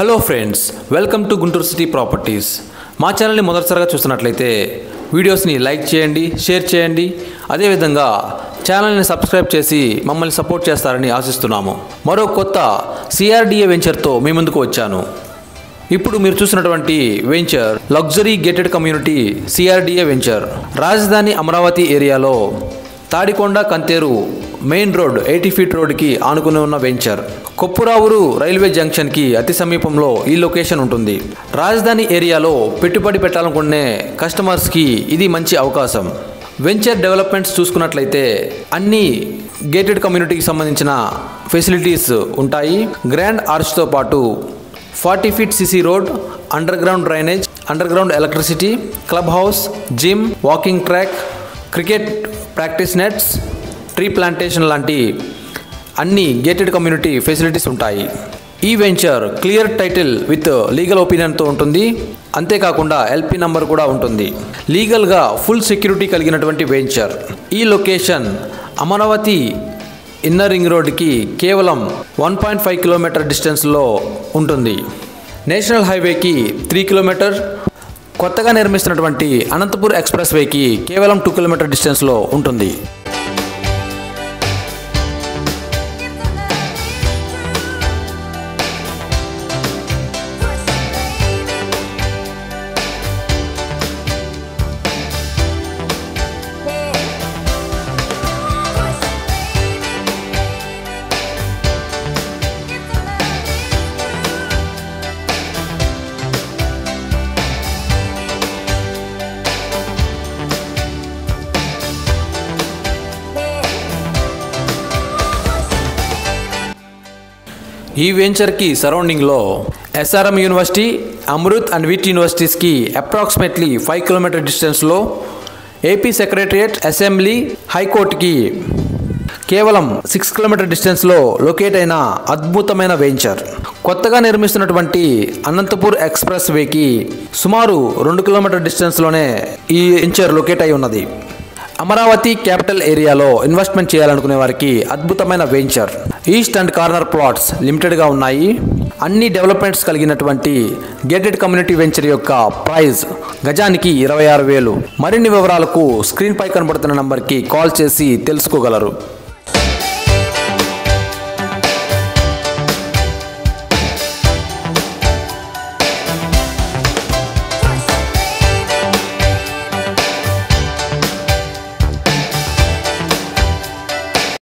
Hello friends, welcome to Guntur city properties. మా ఛానల్ని మొదటిసారిగా చూస్తున్నట్లయితే వీడియోస్ని లైక్ చేయండి, షేర్ చేయండి. అదేవిధంగా ఛానల్ని సబ్స్క్రైబ్ చేసి మమ్మల్ని సపోర్ట్ చేస్తారని ఆశిస్తున్నాము. మరో కొత్త సిఆర్డిఏ వెంచర్తో మీ ముందుకు వచ్చాను. ఇప్పుడు మీరు చూసినటువంటి venture luxury gated community CRDA venture. రాజధాని అమరావతి ఏరియాలో Tadikonda Kantheru main road 80 feet రోడ్కి ఆనుకుని ఉన్న వెంచర్. కొప్పురావురు రైల్వే జంక్షన్కి అతి సమీపంలో ఈ లొకేషన్ ఉంటుంది. రాజధాని ఏరియాలో పెట్టుబడి పెట్టాలనుకునే కస్టమర్స్కి ఇది మంచి అవకాశం. వెంచర్ డెవలప్మెంట్స్ చూసుకున్నట్లయితే అన్ని గేటెడ్ కమ్యూనిటీకి సంబంధించిన ఫెసిలిటీస్ ఉంటాయి. గ్రాండ్ ఆర్చ్తో పాటు 40 feet CC road, underground drainage, underground electricity, club house, gym, walking track, cricket practice nets, tree plantation లాంటి అన్ని గేటెడ్ కమ్యూనిటీ ఫెసిలిటీస్ ఉంటాయి. ఈ venture clear title with legal ఒపీనియన్తో ఉంటుంది. అంతేకాకుండా ఎల్పి నంబర్ కూడా ఉంటుంది. లీగల్గా ఫుల్ సెక్యూరిటీ కలిగినటువంటి వెంచర్. ఈ లొకేషన్ అమరావతి ఇన్నర్ రింగ్ రోడ్కి కేవలం 1.5 కిలోమీటర్ డిస్టెన్స్లో ఉంటుంది. నేషనల్ హైవేకి 3 కిలోమీటర్, కొత్తగా నిర్మిస్తున్నటువంటి అనంతపూర్ ఎక్స్ప్రెస్ వేకి కేవలం 2 కిలోమీటర్ డిస్టెన్స్లో ఉంటుంది. ఈ వెంచర్కి సరౌండింగ్లో SRM university, Amrit and VIT యూనివర్సిటీస్కి అప్రాక్సిమేట్లీ 5 కిలోమీటర్ డిస్టెన్స్లో, ఏపీ సెక్రటరియట్, అసెంబ్లీ, హైకోర్టుకి కేవలం 6 కిలోమీటర్ డిస్టెన్స్లో లొకేట్ అయిన అద్భుతమైన వెంచర్. కొత్తగా నిర్మిస్తున్నటువంటి అనంతపూర్ ఎక్స్ప్రెస్ వేకి సుమారు 2 కిలోమీటర్ డిస్టెన్స్లోనే ఈ వెంచర్ లొకేట్ అయి ఉన్నది. అమరావతి క్యాపిటల్ ఏరియాలో ఇన్వెస్ట్మెంట్ చేయాలనుకునే వారికి అద్భుతమైన venture. East and corner plots లిమిటెడ్గా ఉన్నాయి. అన్ని డెవలప్మెంట్స్ కలిగినటువంటి గేటెడ్ కమ్యూనిటీ వెంచర్ యొక్క ప్రైస్ గజానికి 26,000. మరిన్ని వివరాలకు స్క్రీన్ పై కనబడుతున్న నంబర్కి కాల్ చేసి తెలుసుకోగలరు.